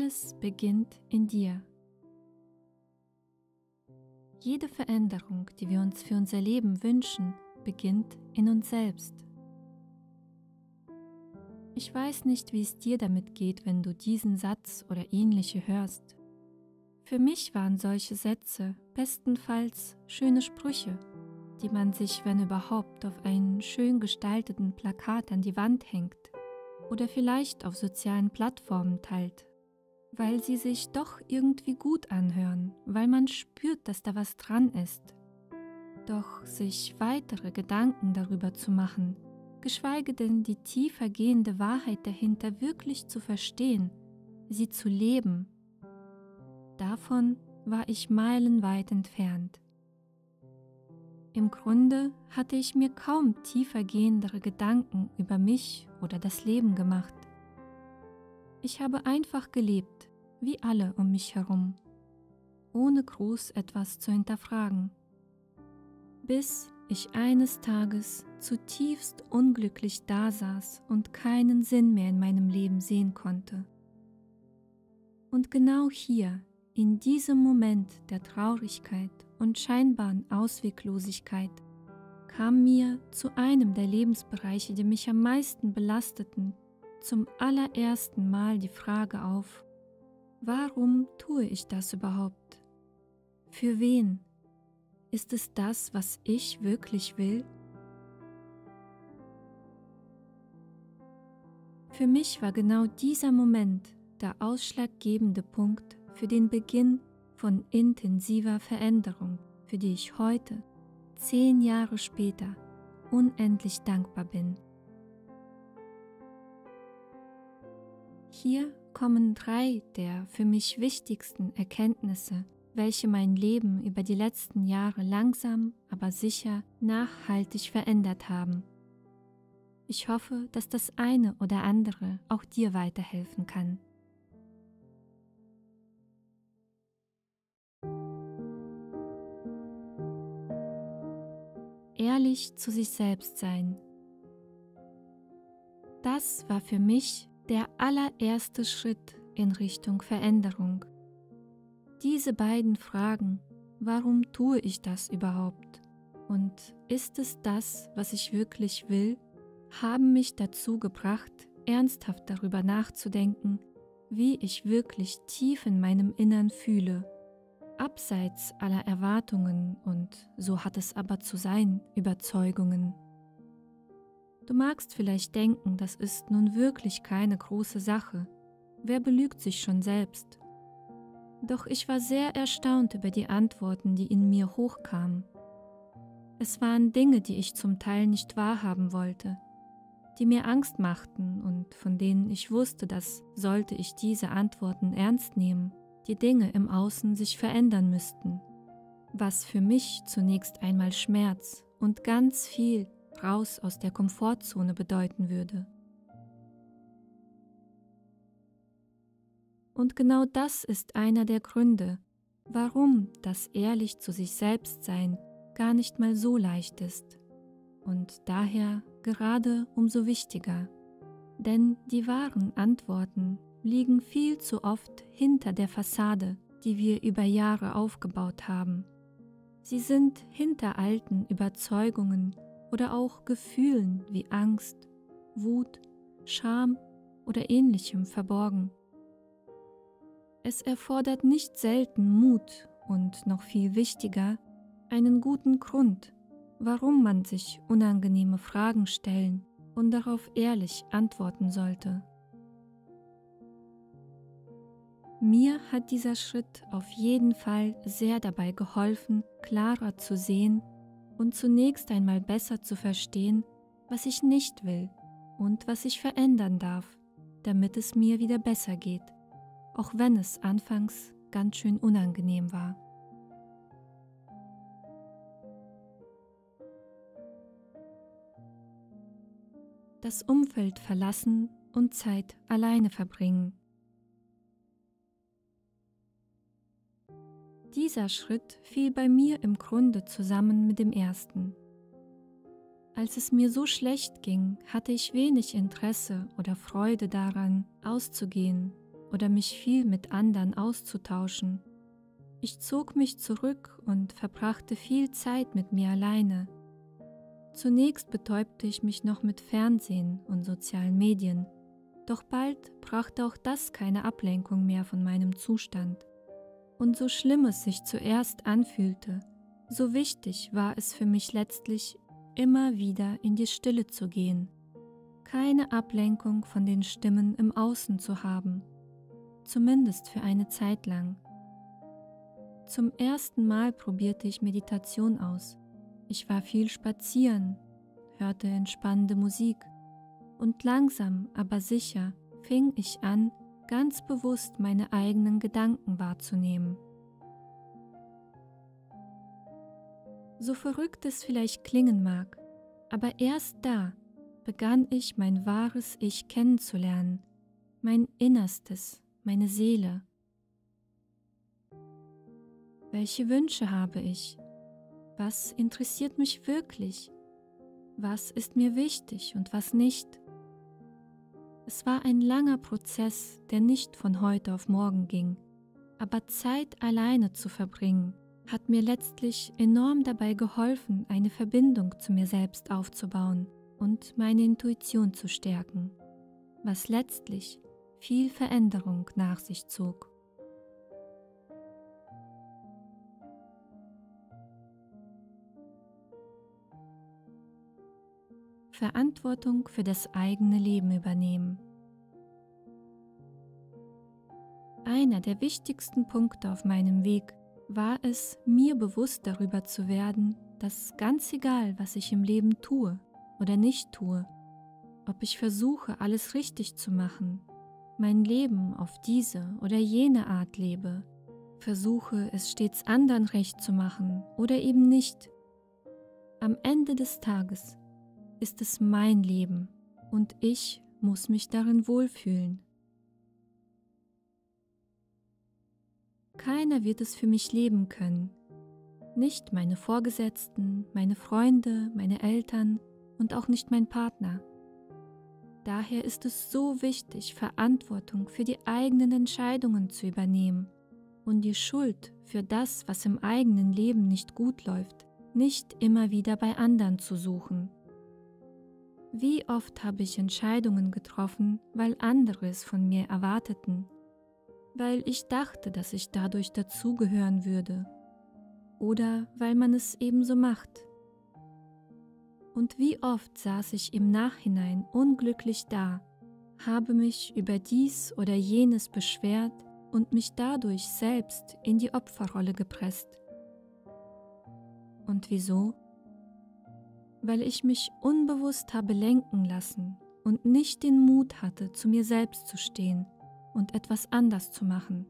Alles beginnt in dir. Jede Veränderung, die wir uns für unser Leben wünschen, beginnt in uns selbst. Ich weiß nicht, wie es dir damit geht, wenn du diesen Satz oder ähnliche hörst. Für mich waren solche Sätze bestenfalls schöne Sprüche, die man sich, wenn überhaupt, auf einen schön gestalteten Plakat an die Wand hängt oder vielleicht auf sozialen Plattformen teilt, weil sie sich doch irgendwie gut anhören, weil man spürt, dass da was dran ist. Doch sich weitere Gedanken darüber zu machen, geschweige denn die tiefer gehende Wahrheit dahinter wirklich zu verstehen, sie zu leben, davon war ich meilenweit entfernt. Im Grunde hatte ich mir kaum tiefer gehendere Gedanken über mich oder das Leben gemacht. Ich habe einfach gelebt, wie alle um mich herum, ohne groß etwas zu hinterfragen, bis ich eines Tages zutiefst unglücklich dasaß und keinen Sinn mehr in meinem Leben sehen konnte. Und genau hier, in diesem Moment der Traurigkeit und scheinbaren Ausweglosigkeit, kam mir zu einem der Lebensbereiche, die mich am meisten belasteten, zum allerersten Mal die Frage auf: Warum tue ich das überhaupt? Für wen? Ist es das, was ich wirklich will? Für mich war genau dieser Moment der ausschlaggebende Punkt für den Beginn von intensiver Veränderung, für die ich heute, 10 Jahre später, unendlich dankbar bin. Hier kommen 3 der für mich wichtigsten Erkenntnisse, welche mein Leben über die letzten Jahre langsam, aber sicher nachhaltig verändert haben. Ich hoffe, dass das eine oder andere auch dir weiterhelfen kann. Ehrlich zu sich selbst sein. Das war für mich der allererste Schritt in Richtung Veränderung. Diese beiden Fragen, warum tue ich das überhaupt und ist es das, was ich wirklich will, haben mich dazu gebracht, ernsthaft darüber nachzudenken, wie ich wirklich tief in meinem Innern fühle, abseits aller Erwartungen und, so hat es aber zu sein, Überzeugungen. Du magst vielleicht denken, das ist nun wirklich keine große Sache. Wer belügt sich schon selbst? Doch ich war sehr erstaunt über die Antworten, die in mir hochkamen. Es waren Dinge, die ich zum Teil nicht wahrhaben wollte, die mir Angst machten und von denen ich wusste, dass, sollte ich diese Antworten ernst nehmen, die Dinge im Außen sich verändern müssten, was für mich zunächst einmal Schmerz und ganz viel raus aus der Komfortzone bedeuten würde. Und genau das ist einer der Gründe, warum das ehrlich zu sich selbst sein gar nicht mal so leicht ist und daher gerade umso wichtiger, denn die wahren Antworten liegen viel zu oft hinter der Fassade, die wir über Jahre aufgebaut haben. Sie sind hinter alten Überzeugungen oder auch Gefühlen wie Angst, Wut, Scham oder Ähnlichem verborgen. Es erfordert nicht selten Mut und noch viel wichtiger, einen guten Grund, warum man sich unangenehme Fragen stellen und darauf ehrlich antworten sollte. Mir hat dieser Schritt auf jeden Fall sehr dabei geholfen, klarer zu sehen und zunächst einmal besser zu verstehen, was ich nicht will und was ich verändern darf, damit es mir wieder besser geht, auch wenn es anfangs ganz schön unangenehm war. Das Umfeld verlassen und Zeit alleine verbringen. Dieser Schritt fiel bei mir im Grunde zusammen mit dem ersten. Als es mir so schlecht ging, hatte ich wenig Interesse oder Freude daran, auszugehen oder mich viel mit anderen auszutauschen. Ich zog mich zurück und verbrachte viel Zeit mit mir alleine. Zunächst betäubte ich mich noch mit Fernsehen und sozialen Medien, doch bald brachte auch das keine Ablenkung mehr von meinem Zustand. Und so schlimm es sich zuerst anfühlte, so wichtig war es für mich letztlich, immer wieder in die Stille zu gehen, keine Ablenkung von den Stimmen im Außen zu haben, zumindest für eine Zeit lang. Zum ersten Mal probierte ich Meditation aus. Ich war viel spazieren, hörte entspannende Musik und langsam, aber sicher fing ich an, ganz bewusst meine eigenen Gedanken wahrzunehmen. So verrückt es vielleicht klingen mag, aber erst da begann ich mein wahres Ich kennenzulernen, mein Innerstes, meine Seele. Welche Wünsche habe ich? Was interessiert mich wirklich? Was ist mir wichtig und was nicht? Es war ein langer Prozess, der nicht von heute auf morgen ging, aber Zeit alleine zu verbringen, hat mir letztlich enorm dabei geholfen, eine Verbindung zu mir selbst aufzubauen und meine Intuition zu stärken, was letztlich viel Veränderung nach sich zog. Verantwortung für das eigene Leben übernehmen. Einer der wichtigsten Punkte auf meinem Weg war es, mir bewusst darüber zu werden, dass ganz egal, was ich im Leben tue oder nicht tue, ob ich versuche, alles richtig zu machen, mein Leben auf diese oder jene Art lebe, versuche, es stets anderen recht zu machen oder eben nicht, am Ende des Tages ist es mein Leben und ich muss mich darin wohlfühlen. Keiner wird es für mich leben können, nicht meine Vorgesetzten, meine Freunde, meine Eltern und auch nicht mein Partner. Daher ist es so wichtig, Verantwortung für die eigenen Entscheidungen zu übernehmen und die Schuld für das, was im eigenen Leben nicht gut läuft, nicht immer wieder bei anderen zu suchen. Wie oft habe ich Entscheidungen getroffen, weil andere es von mir erwarteten, weil ich dachte, dass ich dadurch dazugehören würde oder weil man es ebenso macht. Und wie oft saß ich im Nachhinein unglücklich da, habe mich über dies oder jenes beschwert und mich dadurch selbst in die Opferrolle gepresst. Und wieso? Weil ich mich unbewusst habe lenken lassen und nicht den Mut hatte, zu mir selbst zu stehen und etwas anders zu machen.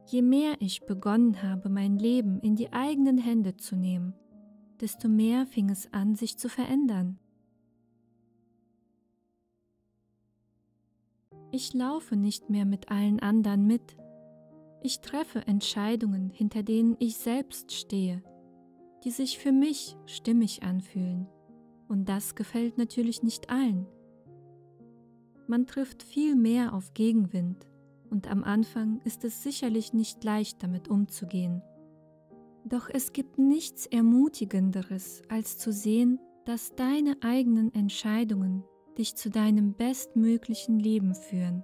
Je mehr ich begonnen habe, mein Leben in die eigenen Hände zu nehmen, desto mehr fing es an, sich zu verändern. Ich laufe nicht mehr mit allen anderen mit. Ich treffe Entscheidungen, hinter denen ich selbst stehe, die sich für mich stimmig anfühlen. Und das gefällt natürlich nicht allen. Man trifft viel mehr auf Gegenwind und am Anfang ist es sicherlich nicht leicht, damit umzugehen. Doch es gibt nichts Ermutigenderes, als zu sehen, dass deine eigenen Entscheidungen dich zu deinem bestmöglichen Leben führen.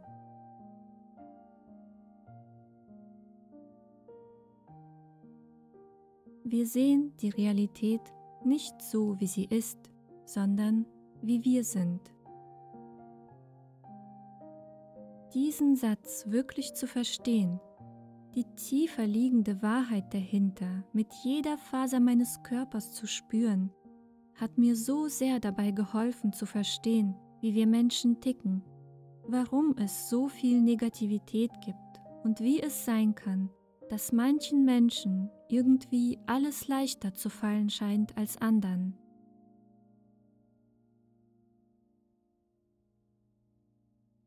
Wir sehen die Realität nicht so, wie sie ist, sondern wie wir sind. Diesen Satz wirklich zu verstehen, die tiefer liegende Wahrheit dahinter mit jeder Faser meines Körpers zu spüren, hat mir so sehr dabei geholfen zu verstehen, wie wir Menschen ticken, warum es so viel Negativität gibt und wie es sein kann, dass manchen Menschen irgendwie alles leichter zu fallen scheint als anderen.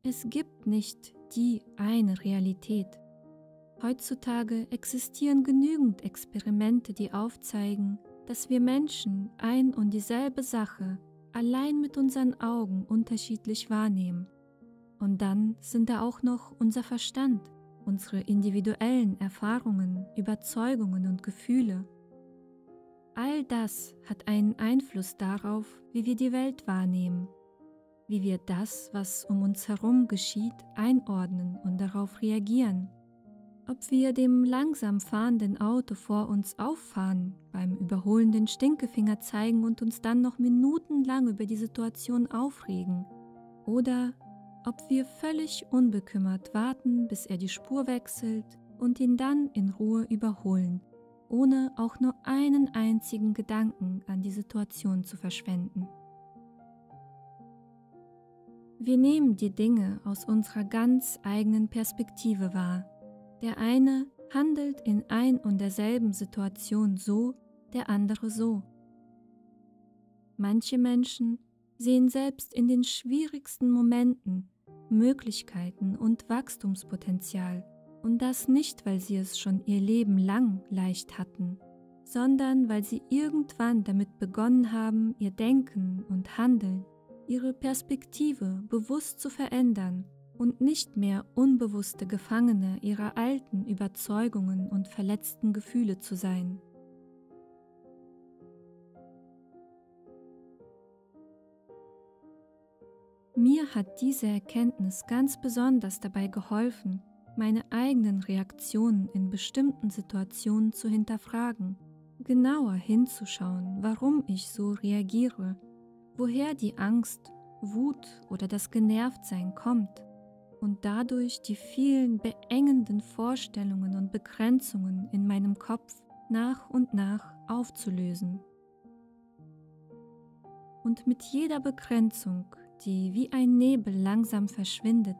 Es gibt nicht die eine Realität. Heutzutage existieren genügend Experimente, die aufzeigen, dass wir Menschen ein und dieselbe Sache allein mit unseren Augen unterschiedlich wahrnehmen. Und dann sind da auch noch unser Verstand, unsere individuellen Erfahrungen, Überzeugungen und Gefühle. All das hat einen Einfluss darauf, wie wir die Welt wahrnehmen, wie wir das, was um uns herum geschieht, einordnen und darauf reagieren. Ob wir dem langsam fahrenden Auto vor uns auffahren, beim Überholen den Stinkefinger zeigen und uns dann noch minutenlang über die Situation aufregen, oder ob wir völlig unbekümmert warten, bis er die Spur wechselt und ihn dann in Ruhe überholen, ohne auch nur einen einzigen Gedanken an die Situation zu verschwenden. Wir nehmen die Dinge aus unserer ganz eigenen Perspektive wahr. Der eine handelt in ein und derselben Situation so, der andere so. Manche Menschen sehen selbst in den schwierigsten Momenten Möglichkeiten und Wachstumspotenzial, und das nicht, weil sie es schon ihr Leben lang leicht hatten, sondern weil sie irgendwann damit begonnen haben, ihr Denken und Handeln, ihre Perspektive bewusst zu verändern und nicht mehr unbewusste Gefangene ihrer alten Überzeugungen und verletzten Gefühle zu sein. Mir hat diese Erkenntnis ganz besonders dabei geholfen, meine eigenen Reaktionen in bestimmten Situationen zu hinterfragen, genauer hinzuschauen, warum ich so reagiere, woher die Angst, Wut oder das Genervtsein kommt und dadurch die vielen beengenden Vorstellungen und Begrenzungen in meinem Kopf nach und nach aufzulösen. Und mit jeder Begrenzung, die wie ein Nebel langsam verschwindet,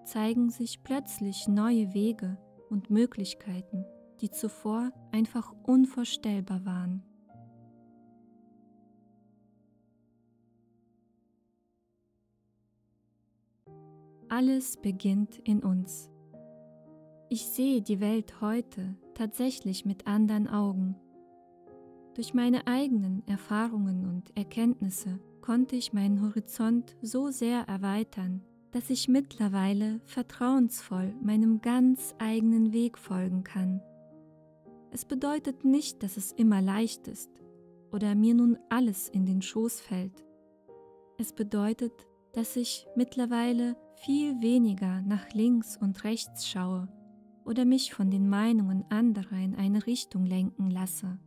zeigen sich plötzlich neue Wege und Möglichkeiten, die zuvor einfach unvorstellbar waren. Alles beginnt in uns. Ich sehe die Welt heute tatsächlich mit anderen Augen. Durch meine eigenen Erfahrungen und Erkenntnisse konnte ich meinen Horizont so sehr erweitern, dass ich mittlerweile vertrauensvoll meinem ganz eigenen Weg folgen kann. Es bedeutet nicht, dass es immer leicht ist oder mir nun alles in den Schoß fällt. Es bedeutet, dass ich mittlerweile viel weniger nach links und rechts schaue oder mich von den Meinungen anderer in eine Richtung lenken lasse.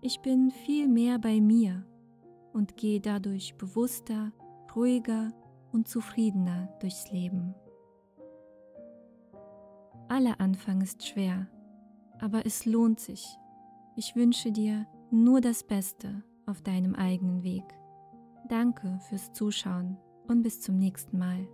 Ich bin viel mehr bei mir und gehe dadurch bewusster, ruhiger und zufriedener durchs Leben. Aller Anfang ist schwer, aber es lohnt sich. Ich wünsche dir nur das Beste auf deinem eigenen Weg. Danke fürs Zuschauen und bis zum nächsten Mal.